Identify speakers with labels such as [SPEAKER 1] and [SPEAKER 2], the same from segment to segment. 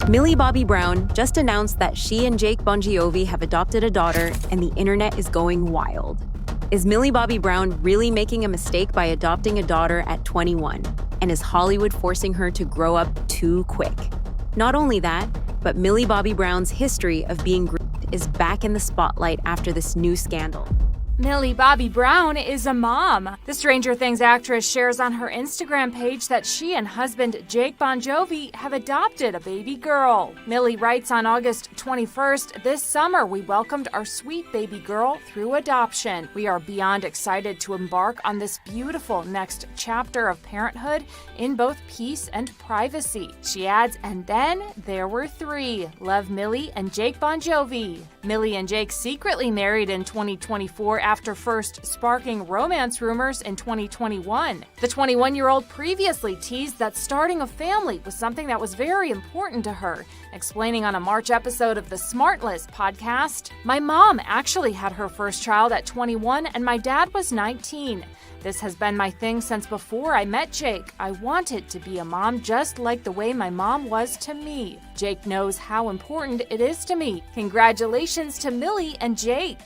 [SPEAKER 1] Millie Bobby Brown just announced that she and Jake Bongiovi have adopted a daughter, and the internet is going wild. Is Millie Bobby Brown really making a mistake by adopting a daughter at 21? And is Hollywood forcing her to grow up too quick? Not only that, but Millie Bobby Brown's history of being groomed is back in the spotlight after this new scandal.
[SPEAKER 2] Millie Bobby Brown is a mom. The Stranger Things actress shares on her Instagram page that she and husband Jake Bongiovi have adopted a baby girl. Millie writes on August 21st, "This summer we welcomed our sweet baby girl through adoption. We are beyond excited to embark on this beautiful next chapter of parenthood in both peace and privacy." She adds, "And then there were 3. Love, Millie and Jake Bongiovi." Millie and Jake secretly married in 2024 after first sparking romance rumors in 2021. The 21-year-old previously teased that starting a family was something that was very important to her, explaining on a March episode of the Smartless podcast, "My mom actually had her first child at 21 and my dad was 19. This has been my thing since before I met Jake. I wanted to be a mom just like the way my mom was to me. Jake knows how important it is to me. Congratulations to Millie and Jake."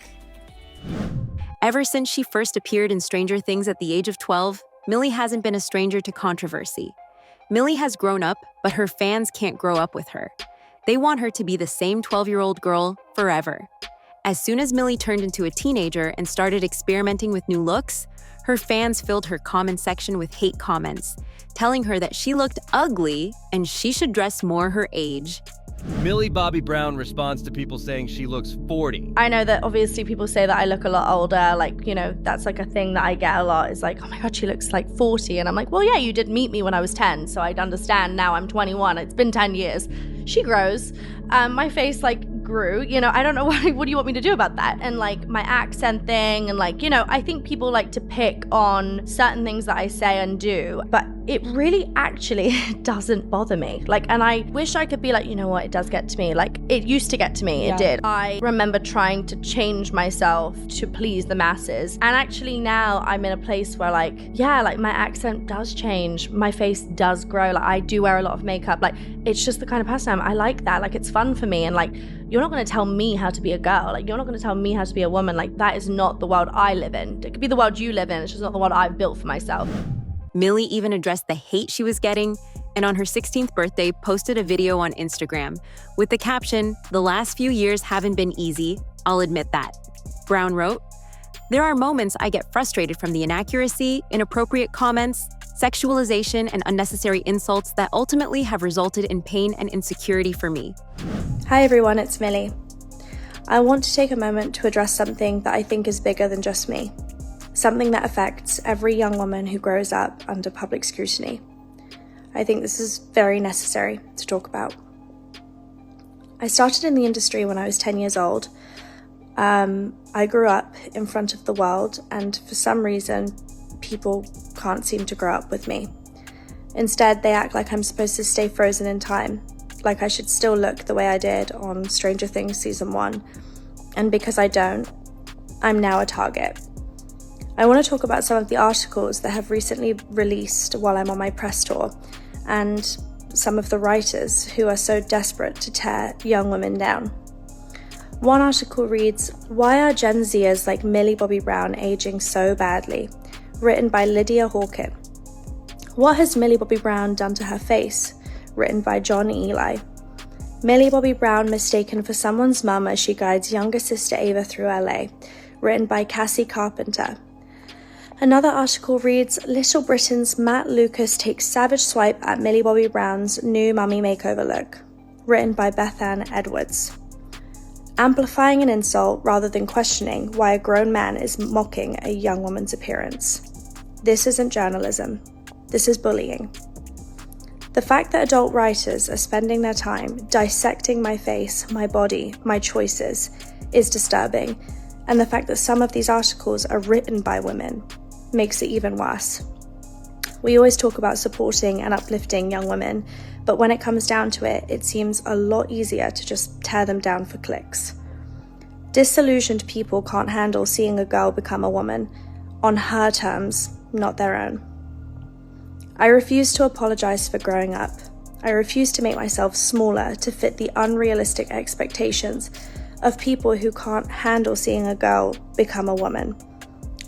[SPEAKER 1] Ever since she first appeared in Stranger Things at the age of 12, Millie hasn't been a stranger to controversy. Millie has grown up, but her fans can't grow up with her. They want her to be the same 12-year-old girl forever. As soon as Millie turned into a teenager and started experimenting with new looks, her fans filled her comment section with hate comments, telling her that she looked ugly and she should dress more her age.
[SPEAKER 3] Millie Bobby Brown responds to people saying she looks 40.
[SPEAKER 4] I know that obviously people say that I look a lot older, that's like a thing that I get a lot. It's like, "Oh my God, she looks like 40. And I'm like, well, yeah, you did meet me when I was 10, so I'd understand. Now I'm 21. It's been 10 years. She grows. My face grew, I don't know what do you want me to do about that? And my accent thing and I think people like to pick on certain things that I say and do, but it really actually doesn't bother me. And I wish I could be you know what, it does get to me. It used to get to me, It did. I remember trying to change myself to please the masses. And actually now I'm in a place where my accent does change. My face does grow. I do wear a lot of makeup. It's just the kind of person I am. I like that. It's fun for me. And you're not going to tell me how to be a girl. You're not going to tell me how to be a woman. That is not the world I live in. It could be the world you live in. It's just not the world I've built for myself.
[SPEAKER 1] Millie even addressed the hate she was getting, and on her 16th birthday posted a video on Instagram with the caption, "The last few years haven't been easy, I'll admit that." Brown wrote, "There are moments I get frustrated from the inaccuracy, inappropriate comments, sexualization, and unnecessary insults that ultimately have resulted in pain and insecurity for me."
[SPEAKER 5] Hi everyone, it's Millie. I want to take a moment to address something that I think is bigger than just me. Something that affects every young woman who grows up under public scrutiny. I think this is very necessary to talk about. I started in the industry when I was 10 years old. I grew up in front of the world, and for some reason, people can't seem to grow up with me. Instead, they act like I'm supposed to stay frozen in time, like I should still look the way I did on Stranger Things Season 1. And because I don't, I'm now a target. I want to talk about some of the articles that have recently released while I'm on my press tour, and some of the writers who are so desperate to tear young women down. One article reads, "Why are Gen Zers like Millie Bobby Brown aging so badly?" Written by Lydia Hawkin. "What has Millie Bobby Brown done to her face?" Written by John Eli. Millie Bobby Brown mistaken for someone's mum as she guides younger sister Ava through LA. Written by Cassie Carpenter. Another article reads, "Little Britain's Matt Lucas takes savage swipe at Millie Bobby Brown's new mummy makeover look." Written by Bethann Edwards. Amplifying an insult rather than questioning why a grown man is mocking a young woman's appearance. This isn't journalism. This is bullying. The fact that adult writers are spending their time dissecting my face, my body, my choices is disturbing, and the fact that some of these articles are written by women makes it even worse. We always talk about supporting and uplifting young women, but when it comes down to it, it seems a lot easier to just tear them down for clicks. Disillusioned people can't handle seeing a girl become a woman, on her terms, not their own. I refuse to apologize for growing up. I refuse to make myself smaller to fit the unrealistic expectations of people who can't handle seeing a girl become a woman.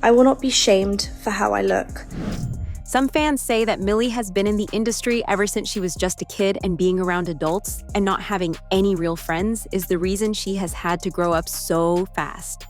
[SPEAKER 5] I will not be shamed for how I look.
[SPEAKER 1] Some fans say that Millie has been in the industry ever since she was just a kid, and being around adults and not having any real friends is the reason she has had to grow up so fast.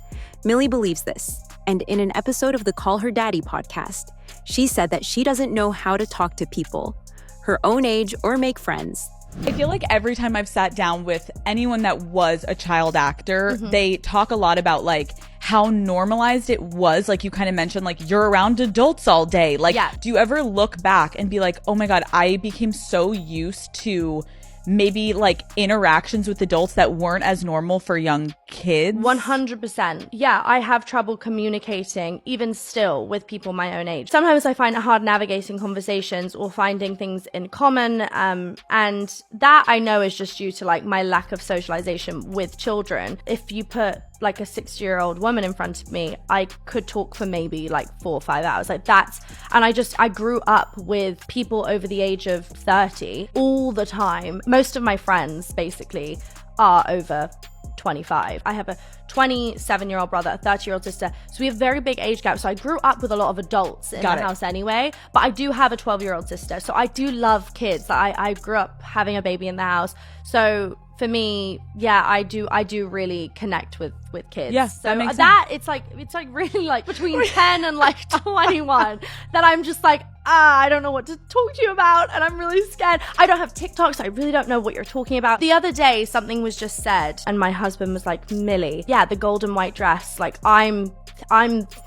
[SPEAKER 1] Millie believes this, and in an episode of the Call Her Daddy podcast, she said that she doesn't know how to talk to people her own age or make friends.
[SPEAKER 6] I feel like every time I've sat down with anyone that was a child actor, they talk a lot about like how normalized it was. Like you kind of mentioned, like you're around adults all day. Like, do you ever look back and be like, oh my God, I became so used to maybe like interactions with adults that weren't as normal for young kids?
[SPEAKER 4] 100%. Yeah, I have trouble communicating, even still, with people my own age. Sometimes I find it hard navigating conversations or finding things in common. And that I know is just due to like my lack of socialization with children. If you put like a 60-year-old woman in front of me, I could talk for maybe like 4 or 5 hours. Like that's, and I grew up with people over the age of 30 all the time. Most of my friends basically are over 25. I have a 27-year-old brother, a 30-year-old sister. So we have very big age gaps. So I grew up with a lot of adults in the house anyway, but I do have a 12-year-old sister. So I do love kids. I grew up having a baby in the house. So for me, yeah, I do really connect with kids.
[SPEAKER 6] Yes,
[SPEAKER 4] so
[SPEAKER 6] that makes
[SPEAKER 4] that sense. It's like really like between 10 and like 21 that I'm just like, I don't know what to talk to you about, and I'm really scared. I don't have TikTok, so I really don't know what you're talking about. The other day, something was just said, and my husband was like, Millie, yeah, the golden white dress. Like I'm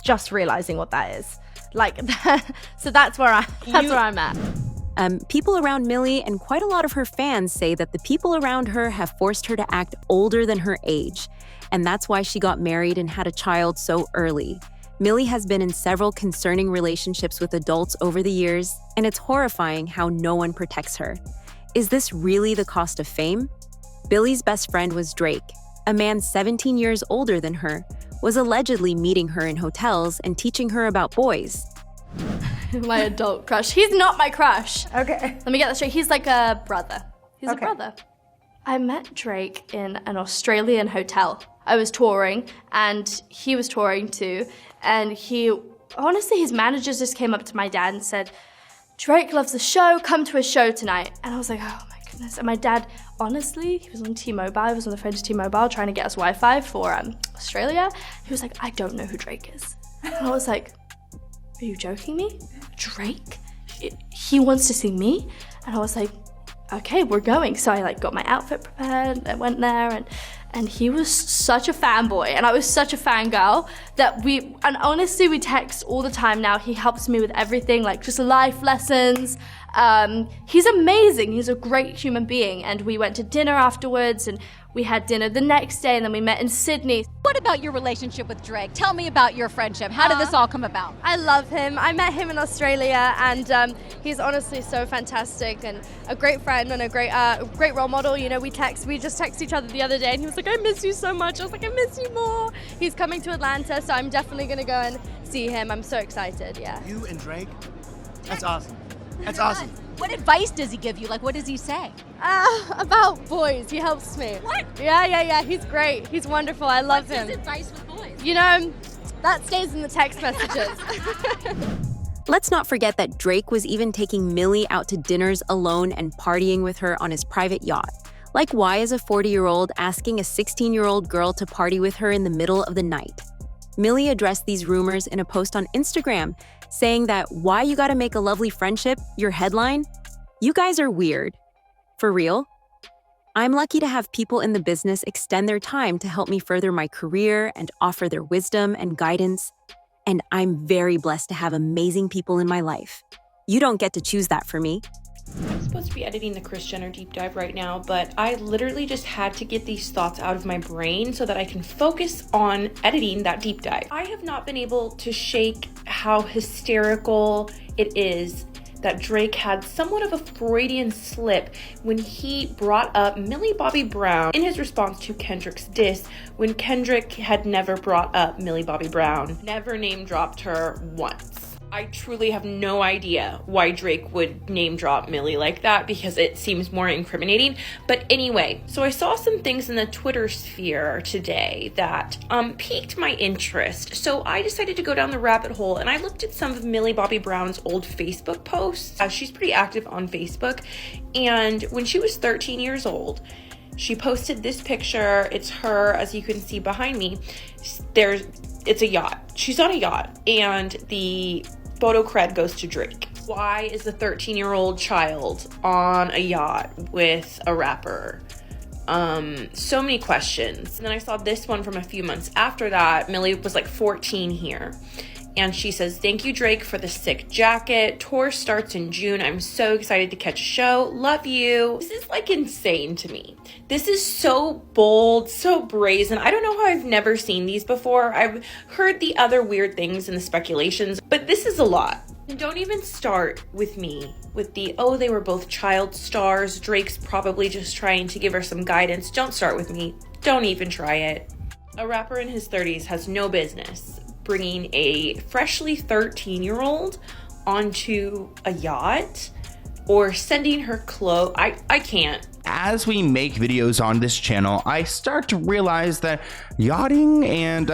[SPEAKER 4] just realizing what that is. Like, so that's where I'm at.
[SPEAKER 1] People around Millie and quite a lot of her fans say that the people around her have forced her to act older than her age, and that's why she got married and had a child so early. Millie has been in several concerning relationships with adults over the years, and it's horrifying how no one protects her. Is this really the cost of fame? Billie's best friend was Drake, a man 17 years older than her, was allegedly meeting her in hotels and teaching her about boys.
[SPEAKER 4] My adult crush. He's not my crush.
[SPEAKER 5] Okay.
[SPEAKER 4] Let me get that straight. He's like a brother. He's
[SPEAKER 5] Okay.
[SPEAKER 4] a brother. I met Drake in an Australian hotel. I was touring and he was touring too. And honestly, his managers just came up to my dad and said, Drake loves the show, come to a show tonight. And I was like, oh my goodness. And my dad, honestly, he was on T-Mobile. He was on the phone to T-Mobile trying to get us Wi-Fi for Australia. He was like, I don't know who Drake is. And I was like, are you joking me? Drake? He wants to see me? And I was like, okay, we're going. So I like got my outfit prepared and went there, and he was such a fanboy and I was such a fangirl that and honestly we text all the time now. He helps me with everything, like just life lessons. He's amazing. He's a great human being, and we went to dinner afterwards, and we had dinner the next day, and then we met in Sydney.
[SPEAKER 7] What about your relationship with Drake? Tell me about your friendship. How did this all come about?
[SPEAKER 4] I love him. I met him in Australia, and he's honestly so fantastic and a great friend and a great role model. You know, we just texted each other the other day, and he was like, I miss you so much. I was like, I miss you more. He's coming to Atlanta, so I'm definitely going to go and see him. I'm so excited, yeah.
[SPEAKER 8] You and Drake? That's awesome. That's awesome.
[SPEAKER 7] What advice does he give you? Like, what does he say?
[SPEAKER 4] About boys. He helps me.
[SPEAKER 7] What?
[SPEAKER 4] Yeah. He's great. He's wonderful. I love him.
[SPEAKER 7] What's his advice with boys?
[SPEAKER 4] You know, that stays in the text messages.
[SPEAKER 1] Let's not forget that Drake was even taking Millie out to dinners alone and partying with her on his private yacht. Like, why is a 40-year-old asking a 16-year-old girl to party with her in the middle of the night? Millie addressed these rumors in a post on Instagram, saying that why you gotta make a lovely friendship your headline? You guys are weird. For real? I'm lucky to have people in the business extend their time to help me further my career and offer their wisdom and guidance. And I'm very blessed to have amazing people in my life. You don't get to choose that for me.
[SPEAKER 9] I'm supposed to be editing the Kris Jenner deep dive right now, but I literally just had to get these thoughts out of my brain so that I can focus on editing that deep dive. I have not been able to shake how hysterical it is that Drake had somewhat of a Freudian slip when he brought up Millie Bobby Brown in his response to Kendrick's diss, when Kendrick had never brought up Millie Bobby Brown, never name dropped her once. I truly have no idea why Drake would name drop Millie like that, because it seems more incriminating. But anyway, so I saw some things in the Twitter sphere today that piqued my interest. So I decided to go down the rabbit hole and I looked at some of Millie Bobby Brown's old Facebook posts. She's pretty active on Facebook. And when she was 13 years old, she posted this picture. It's her, as you can see behind me. It's a yacht. She's on a yacht, and the photo cred goes to Drake. Why is a 13-year-old child on a yacht with a rapper? So many questions. And then I saw this one from a few months after that. Millie was like 14 here. And she says, "Thank you, Drake, for the sick jacket. Tour starts in June. I'm so excited to catch a show. Love you." This is like insane to me. This is so bold, so brazen. I don't know how I've never seen these before. I've heard the other weird things and the speculations, but this is a lot. And don't even start with me with the, oh, they were both child stars. Drake's probably just trying to give her some guidance. Don't start with me. Don't even try it. A rapper in his 30s has no business bringing a freshly 13-year-old onto a yacht or sending her clothes. I can't.
[SPEAKER 10] As we make videos on this channel, I start to realize that yachting and,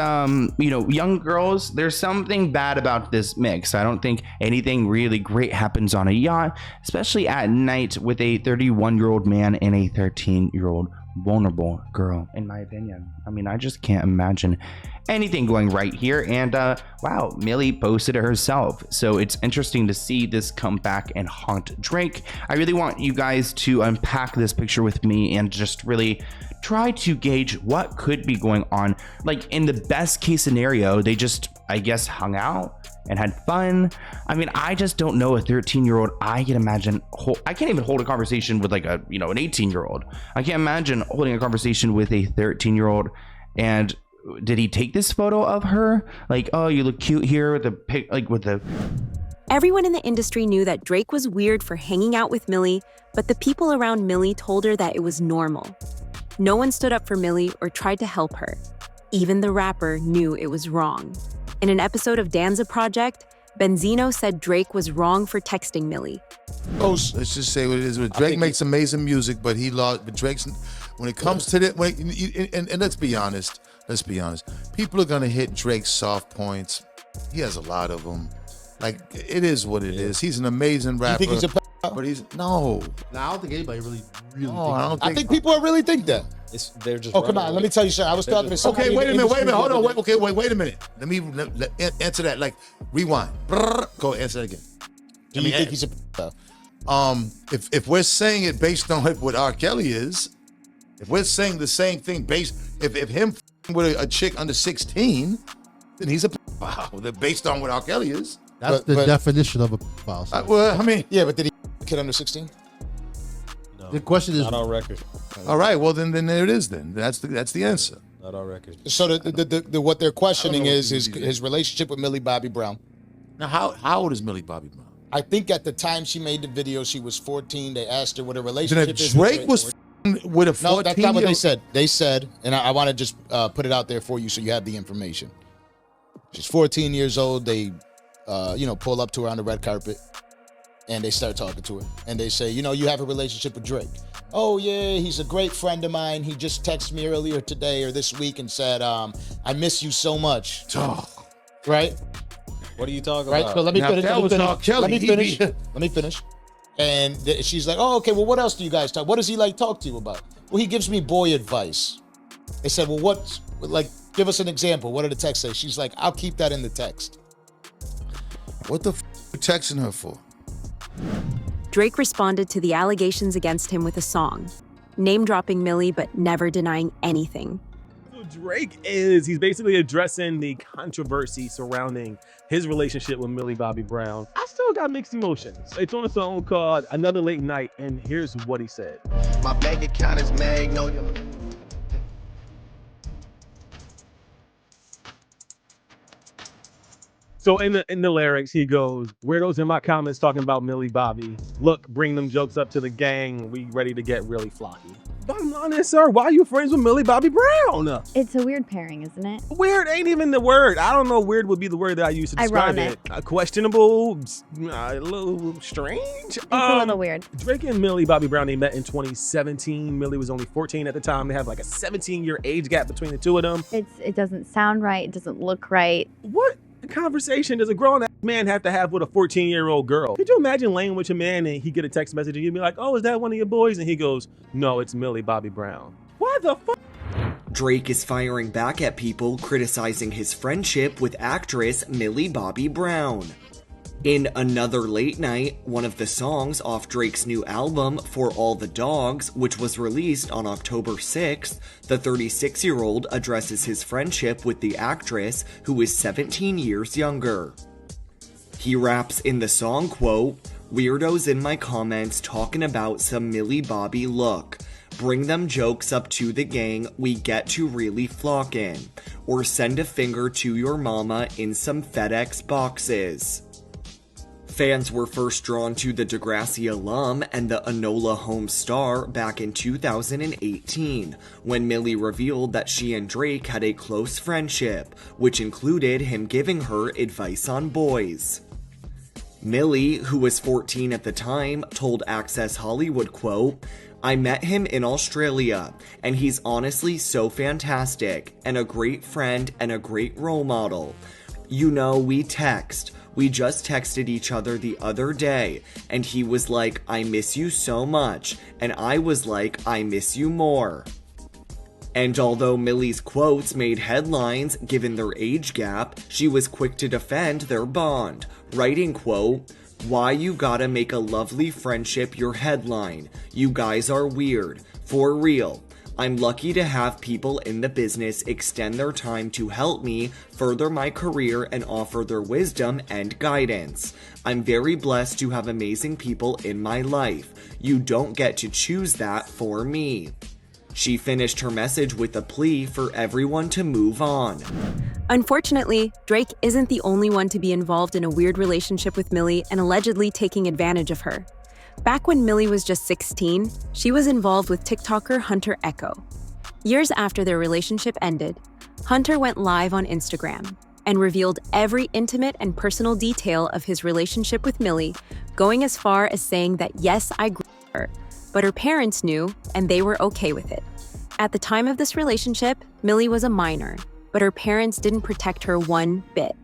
[SPEAKER 10] young girls, there's something bad about this mix. I don't think anything really great happens on a yacht, especially at night with a 31-year-old man and a 13-year-old vulnerable girl, in my opinion. I mean, I just can't imagine anything going right here. And wow, Millie posted it herself, so it's interesting to see this come back and haunt Drake. I really want you guys to unpack this picture with me and just really try to gauge what could be going on. Like, in the best case scenario, they just, I guess, hung out and had fun. I mean, I just don't know a 13-year-old. I can imagine, I can't even hold a conversation with like an 18-year-old. I can't imagine holding a conversation with a 13-year-old. And did he take this photo of her? Like, oh, you look cute here with the pic, like with the...
[SPEAKER 1] Everyone in the industry knew that Drake was weird for hanging out with Millie, but the people around Millie told her that it was normal. No one stood up for Millie or tried to help her. Even the rapper knew it was wrong. In an episode of Danza Project, Benzino said Drake was wrong for texting Millie.
[SPEAKER 11] Let's just say what it is. Drake makes amazing music, but Drake's, when it comes to that, and let's be honest, people are gonna hit Drake's soft points. He has a lot of them. Like, it is what it is. He's an amazing rapper.
[SPEAKER 12] You think he's
[SPEAKER 11] but he's no.
[SPEAKER 12] I don't think anybody really
[SPEAKER 11] No,
[SPEAKER 12] I think people really think that.
[SPEAKER 13] They're just.
[SPEAKER 12] Oh, come on. Let me tell you something. I was talking to somebody.
[SPEAKER 11] Okay, wait a minute. Hold on. Wait a minute. Let me answer that. Like, rewind. Go answer that again.
[SPEAKER 12] Do you think he's a?
[SPEAKER 11] If we're saying it based on what R. Kelly is, if we're saying the same thing if him with a chick under 16, then he's a based on what R. Kelly is.
[SPEAKER 12] That's the definition of a pedophile.
[SPEAKER 11] Well, I mean,
[SPEAKER 12] yeah, but did he kid under 16?
[SPEAKER 13] No.
[SPEAKER 12] The question is
[SPEAKER 13] not on record.
[SPEAKER 11] All right, well then there it is. Then that's the answer.
[SPEAKER 13] Not on record.
[SPEAKER 12] So the what they're questioning is his relationship with Millie Bobby Brown.
[SPEAKER 11] Now, how old is Millie Bobby Brown?
[SPEAKER 12] I think at the time she made the video, she was 14. They asked her what her relationship is.
[SPEAKER 11] Drake was with a 14.
[SPEAKER 12] No, that's not what they said. They said, and I want to just put it out there for you so you have the information. She's 14 years old. They, pull up to her on the red carpet, and they start talking to her. And they say, you have a relationship with Drake. Oh, yeah, he's a great friend of mine. He just texted me earlier today or this week and said, I miss you so much.
[SPEAKER 11] Oh.
[SPEAKER 12] Right?
[SPEAKER 13] What are you talking
[SPEAKER 12] right?
[SPEAKER 13] about?
[SPEAKER 12] So let me finish.
[SPEAKER 11] Let
[SPEAKER 12] me finish. And she's like, oh, okay, well, what else do you guys talk? What does he talk to you about? Well, he gives me boy advice. They said, well, give us an example. What did the text say? She's like, I'll keep that in the text.
[SPEAKER 11] What the you texting her for?
[SPEAKER 1] Drake responded to the allegations against him with a song, name-dropping Millie but never denying anything.
[SPEAKER 14] Drake he's basically addressing the controversy surrounding his relationship with Millie Bobby Brown. I still got mixed emotions. It's on a song called Another Late Night, and here's what he said.
[SPEAKER 15] My bank account is Magnolia.
[SPEAKER 14] So in the lyrics, he goes, "Weirdos in my comments talking about Millie Bobby. Look, bring them jokes up to the gang. We ready to get really flocky." Bottom line is, sir, why are you friends with Millie Bobby Brown?
[SPEAKER 16] It's a weird pairing, isn't it?
[SPEAKER 14] Weird ain't even the word. I don't know. Weird would be the word that I use to describe
[SPEAKER 16] Ironic.
[SPEAKER 14] it. Questionable, a little strange.
[SPEAKER 16] It's a little weird.
[SPEAKER 14] Drake and Millie Bobby Brown, they met in 2017. Millie was only 14 at the time. They have like a 17-year age gap between the two of them.
[SPEAKER 16] It doesn't sound right. It doesn't look right.
[SPEAKER 14] What conversation does a grown-ass man have to have with a 14-year-old girl? Could you imagine laying with your man and he get a text message and you'd be like, "Oh, is that one of your boys?" And he goes, "No, it's Millie Bobby Brown." What the fuck?
[SPEAKER 17] Drake is firing back at people criticizing his friendship with actress Millie Bobby Brown. In Another Late Night, one of the songs off Drake's new album, For All the Dogs, which was released on October 6th, the 36-year-old addresses his friendship with the actress, who is 17 years younger. He raps in the song, quote, "Weirdos in my comments talking about some Millie Bobby look. Bring them jokes up to the gang, we get to really flockin'. Or send a finger to your mama in some FedEx boxes." Fans were first drawn to the Degrassi alum and the Enola Holmes star back in 2018, when Millie revealed that she and Drake had a close friendship, which included him giving her advice on boys. Millie, who was 14 at the time, told Access Hollywood, quote, "I met him in Australia, and he's honestly so fantastic, and a great friend and a great role model. You know, we text. We just texted each other the other day, and he was like, 'I miss you so much,' and I was like, 'I miss you more.'" And although Millie's quotes made headlines given their age gap, she was quick to defend their bond, writing, quote, "Why you gotta make a lovely friendship your headline? You guys are weird. For real. I'm lucky to have people in the business extend their time to help me further my career and offer their wisdom and guidance. I'm very blessed to have amazing people in my life. You don't get to choose that for me." She finished her message with a plea for everyone to move on.
[SPEAKER 1] Unfortunately, Drake isn't the only one to be involved in a weird relationship with Millie and allegedly taking advantage of her. Back when Millie was just 16, she was involved with TikToker Hunter Echo. Years after their relationship ended, Hunter went live on Instagram and revealed every intimate and personal detail of his relationship with Millie, going as far as saying that yes, I grew her, but her parents knew and they were okay with it. At the time of this relationship, Millie was a minor, but her parents didn't protect her one bit.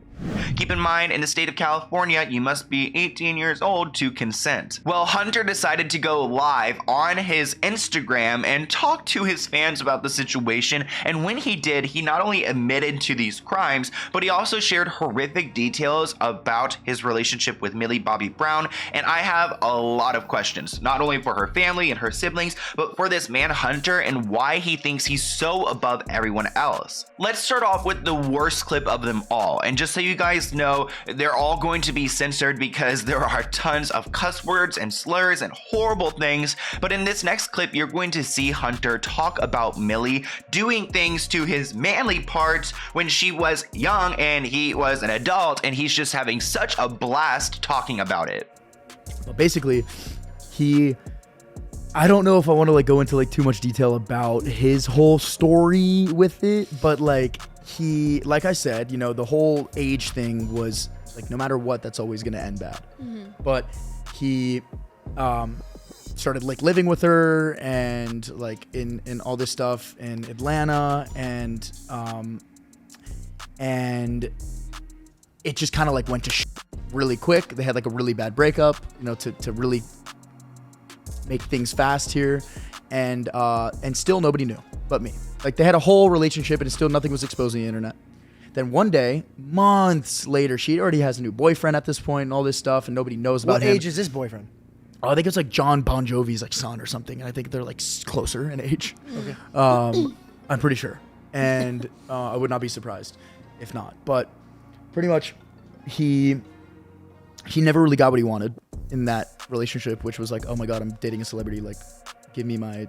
[SPEAKER 10] Keep in mind, in the state of California, you must be 18 years old to consent. Well, Hunter decided to go live on his Instagram and talk to his fans about the situation. And when he did, he not only admitted to these crimes, but he also shared horrific details about his relationship with Millie Bobby Brown. And I have a lot of questions, not only for her family and her siblings, but for this man Hunter and why he thinks he's so above everyone else. Let's start off with the worst clip of them all. And just so you guys know, they're all going to be censored because there are tons of cuss words and slurs and horrible things. But in this next clip, you're going to see Hunter talk about Millie doing things to his manly parts when she was young and he was an adult, and he's just having such a blast talking about it.
[SPEAKER 18] Well, basically, I don't know if I want to go into too much detail about his whole story with it, but like I said, the whole age thing was no matter what, that's always going to end bad. Mm-hmm. But he started living with her and in all this stuff in Atlanta, and it just kind of went to really quick. They had a really bad breakup, to really make things fast here, and still nobody knew but me. They had a whole relationship and still nothing was exposed on the internet. Then one day, months later, she already has a new boyfriend at this point and all this stuff, and nobody knows about him.
[SPEAKER 8] What age is this boyfriend?
[SPEAKER 18] Oh, I think it's John Bongiovi's son or something, and I think they're closer in age.
[SPEAKER 8] Okay.
[SPEAKER 18] I'm pretty sure, and I would not be surprised if not. But pretty much, he never really got what he wanted in that relationship, which was oh my god, I'm dating a celebrity. give me my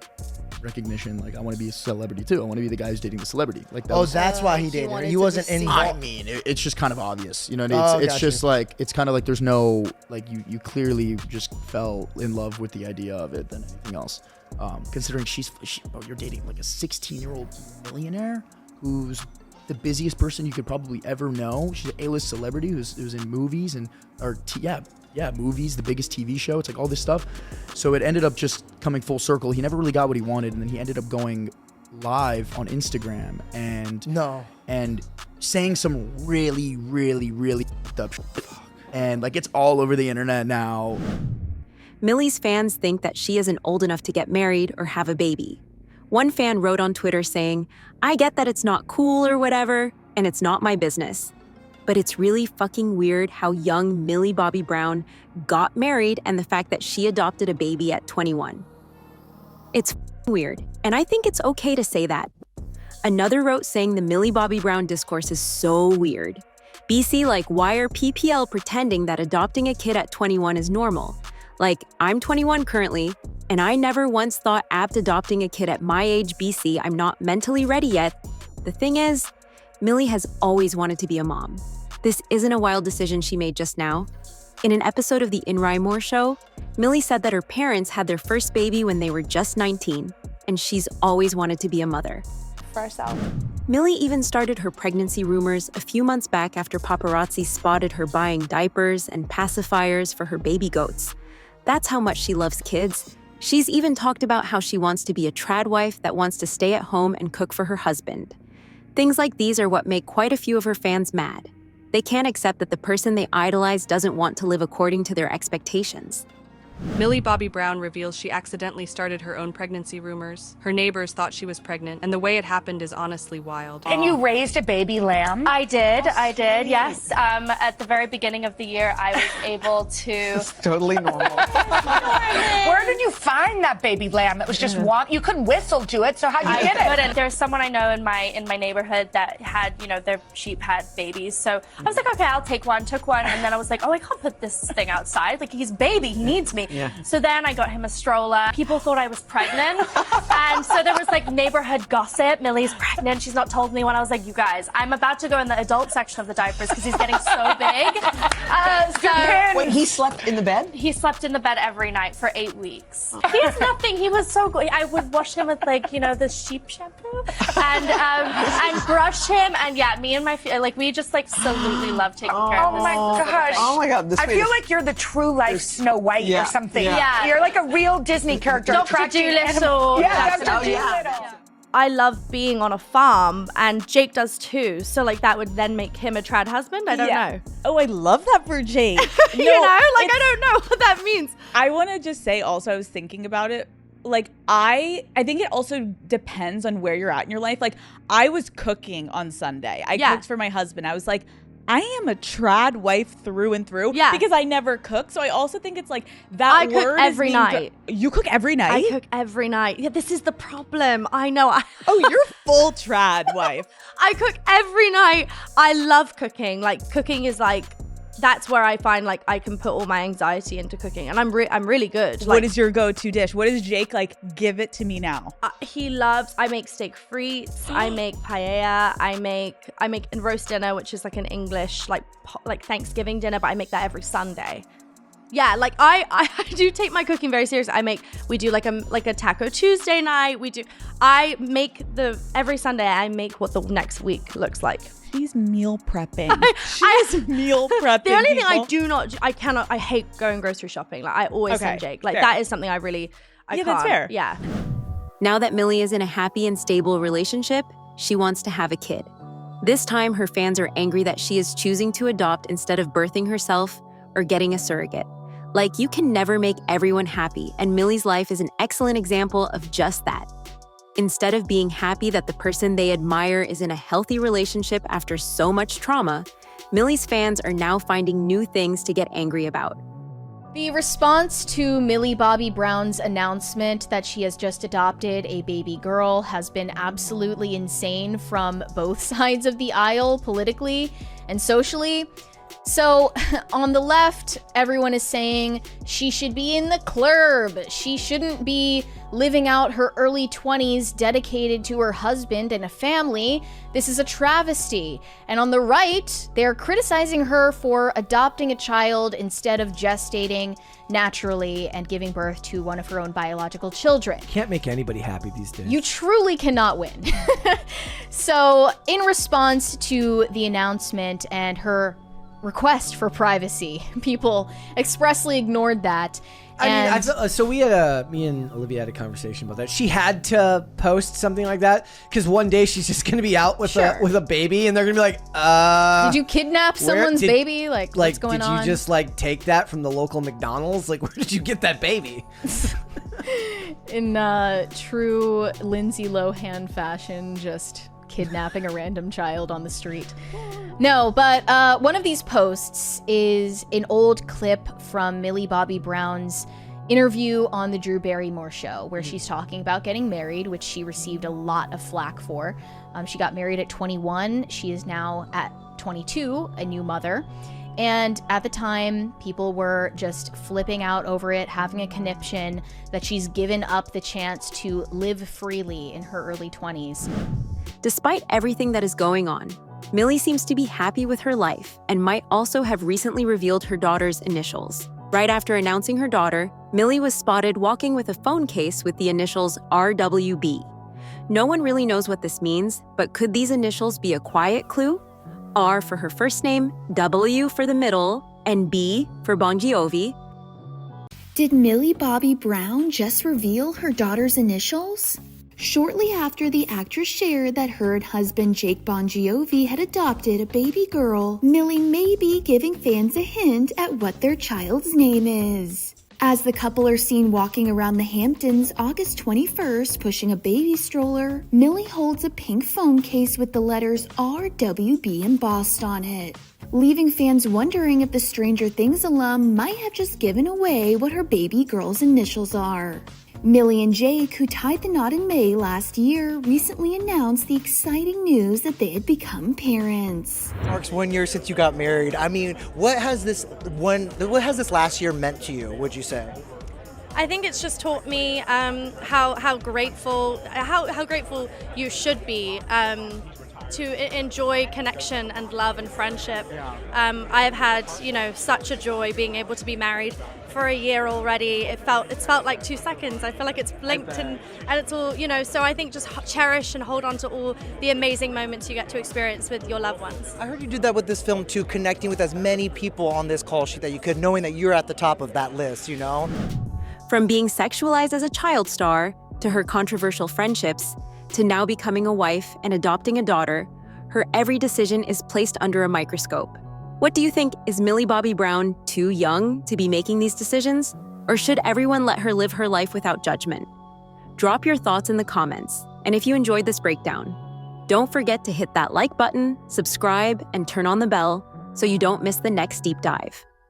[SPEAKER 18] recognition. Like, I want to be a celebrity too. I want to be the guy who's dating the celebrity. Like, that
[SPEAKER 19] Oh,
[SPEAKER 18] was,
[SPEAKER 19] that's why he dated her. He wasn't in.
[SPEAKER 18] I mean, it's just kind of obvious, you know. It's just like, it's kind of like there's no, like, you clearly just fell in love with the idea of it than anything else. Considering you're dating like a 16-year-old millionaire who's the busiest person you could probably ever know. She's an A-list celebrity who's in movies movies, the biggest TV show. It's like all this stuff. So it ended up just coming full circle. He never really got what he wanted, and then he ended up going live on Instagram and saying some really, really, really up shit. And like, it's all over the internet now.
[SPEAKER 1] Millie's fans think that she isn't old enough to get married or have a baby. One fan wrote on Twitter saying, "I get that it's not cool or whatever, and it's not my business. But it's really fucking weird how young Millie Bobby Brown got married and the fact that she adopted a baby at 21. It's weird, and I think it's okay to say that." Another wrote saying the Millie Bobby Brown discourse is so weird. BC, like, why are PPL pretending that adopting a kid at 21 is normal? Like, I'm 21 currently, and I never once thought adopting a kid at my age, BC, I'm not mentally ready yet. The thing is, Millie has always wanted to be a mom. This isn't a wild decision she made just now. In an episode of the In Rye Moore show, Millie said that her parents had their first baby when they were just 19, and she's always wanted to be a mother.
[SPEAKER 5] For herself.
[SPEAKER 1] Millie even started her pregnancy rumors a few months back after paparazzi spotted her buying diapers and pacifiers for her baby goats. That's how much she loves kids. She's even talked about how she wants to be a trad wife that wants to stay at home and cook for her husband. Things like these are what make quite a few of her fans mad. They can't accept that the person they idolize doesn't want to live according to their expectations.
[SPEAKER 20] Millie Bobby Brown reveals she accidentally started her own pregnancy rumors. Her neighbors thought she was pregnant, and the way it happened is honestly wild.
[SPEAKER 21] And you raised a baby lamb?
[SPEAKER 5] I did, yes. At the very beginning of the year, I was able to...
[SPEAKER 21] It's totally normal. Where did you find that baby lamb? It was just you couldn't whistle to it, so how'd you get it?
[SPEAKER 5] Couldn't. There's someone I know in my neighborhood that had, their sheep had babies. So I was like, okay, I'll take one, took one, and then I was like, oh, I can't put this thing outside. Like, he's baby, he needs me.
[SPEAKER 21] Yeah.
[SPEAKER 5] So then I got him a stroller. People thought I was pregnant. And so there was like neighborhood gossip. Millie's pregnant. She's not told anyone. I was like, you guys, I'm about to go in the adult section of the diapers because he's getting so big.
[SPEAKER 21] Wait, he slept in the bed?
[SPEAKER 5] He slept in the bed every night for 8 weeks. He has nothing. He was so good. I would wash him with the sheep shampoo and brush him. And yeah, me and my, we just absolutely love taking care of this.
[SPEAKER 21] Oh my gosh. Oh my God. I feel like you're the true life Snow White or something.
[SPEAKER 5] Yeah.
[SPEAKER 21] You're like a real Disney character.
[SPEAKER 5] Dr. Doolittle.
[SPEAKER 21] Yeah, Dr. Doolittle.
[SPEAKER 4] I love being on a farm, and Jake does too. So that would then make him a trad husband? I don't know.
[SPEAKER 6] Oh, I love that for Jake.
[SPEAKER 4] I don't know what that means.
[SPEAKER 6] I want to just say also, I was thinking about it. I think it also depends on where you're at in your life. I was cooking on Sunday. I cooked for my husband. I was like, I am a trad wife through and through because I never cook. So I also think it's that
[SPEAKER 4] I
[SPEAKER 6] word
[SPEAKER 4] cook every night.
[SPEAKER 6] You cook every night?
[SPEAKER 4] I cook every night. Yeah, this is the problem. I know.
[SPEAKER 6] Oh, you're full trad wife.
[SPEAKER 4] I cook every night. I love cooking. Cooking is that's where I find I can put all my anxiety into cooking, and I'm really good.
[SPEAKER 6] What is your go-to dish? What is Jake give it to me now?
[SPEAKER 4] He loves. I make steak frites. I make paella. I make a roast dinner, which is an English Thanksgiving dinner, but I make that every Sunday. Yeah, I do take my cooking very seriously. We do a Taco Tuesday night. I make every Sunday I make what the next week looks like.
[SPEAKER 6] She's meal prepping. She's meal prepping.
[SPEAKER 4] The only thing I do not, I hate going grocery shopping. I always send Jake.
[SPEAKER 6] Fair.
[SPEAKER 4] That is something I can't.
[SPEAKER 6] That's fair.
[SPEAKER 4] Yeah.
[SPEAKER 1] Now that Millie is in a happy and stable relationship, she wants to have a kid. This time, her fans are angry that she is choosing to adopt instead of birthing herself or getting a surrogate. You can never make everyone happy, and Millie's life is an excellent example of just that. Instead of being happy that the person they admire is in a healthy relationship after so much trauma, Millie's fans are now finding new things to get angry about.
[SPEAKER 22] The response to Millie Bobby Brown's announcement that she has just adopted a baby girl has been absolutely insane from both sides of the aisle, politically and socially. So, on the left, everyone is saying she should be in the club. She shouldn't be living out her early 20s dedicated to her husband and a family. This is a travesty. And on the right, they're criticizing her for adopting a child instead of gestating naturally and giving birth to one of her own biological children.
[SPEAKER 2] Can't make anybody happy these days.
[SPEAKER 22] You truly cannot win. So, in response to the announcement and her request for privacy, people expressly ignored that.
[SPEAKER 2] I mean, so me and Olivia had a conversation about that. She had to post something like that because one day she's just gonna be out with a baby, and they're gonna be like,
[SPEAKER 22] did you kidnap someone's baby? Like, what's going on?
[SPEAKER 2] Did you just like take that from the local McDonald's? Like, where did you get that baby?
[SPEAKER 22] In true Lindsay Lohan fashion, just kidnapping a random child on the street. No, but one of these posts is an old clip from Millie Bobby Brown's interview on the Drew Barrymore show, where she's talking about getting married, which she received a lot of flack for. She got married at 21. She is now at 22, a new mother. And at the time, people were just flipping out over it, having a conniption that she's given up the chance to live freely in her early 20s.
[SPEAKER 1] Despite everything that is going on, Millie seems to be happy with her life and might also have recently revealed her daughter's initials. Right after announcing her daughter, Millie was spotted walking with a phone case with the initials RWB. No one really knows what this means, but could these initials be a quiet clue? R for her first name, W for the middle, and B for Bongiovi.
[SPEAKER 19] Did Millie Bobby Brown just reveal her daughter's initials? Shortly after the actress shared that her and husband Jake Bongiovi had adopted a baby girl, Millie may be giving fans a hint at what their child's name is. As the couple are seen walking around the Hamptons August 21st pushing a baby stroller, Millie holds a pink phone case with the letters RWB embossed on it, leaving fans wondering if the Stranger Things alum might have just given away what her baby girl's initials are. Millie and Jake, who tied the knot in May last year, recently announced the exciting news that they had become parents.
[SPEAKER 23] Marks 1 year since you got married. I mean, what has this last year meant to you, would you say?
[SPEAKER 4] I think it's just taught me how grateful you should be to enjoy connection and love and friendship. I have had, such a joy being able to be married for a year already. It's felt like 2 seconds. I feel like it's blinked and it's all, so I think just cherish and hold on to all the amazing moments you get to experience with your loved ones.
[SPEAKER 23] I heard you did that with this film too, connecting with as many people on this call sheet that you could, knowing that you're at the top of that list,
[SPEAKER 1] From being sexualized as a child star, to her controversial friendships, to now becoming a wife and adopting a daughter, her every decision is placed under a microscope. What do you think? Is Millie Bobby Brown too young to be making these decisions? Or should everyone let her live her life without judgment? Drop your thoughts in the comments. And if you enjoyed this breakdown, don't forget to hit that like button, subscribe, and turn on the bell so you don't miss the next deep dive.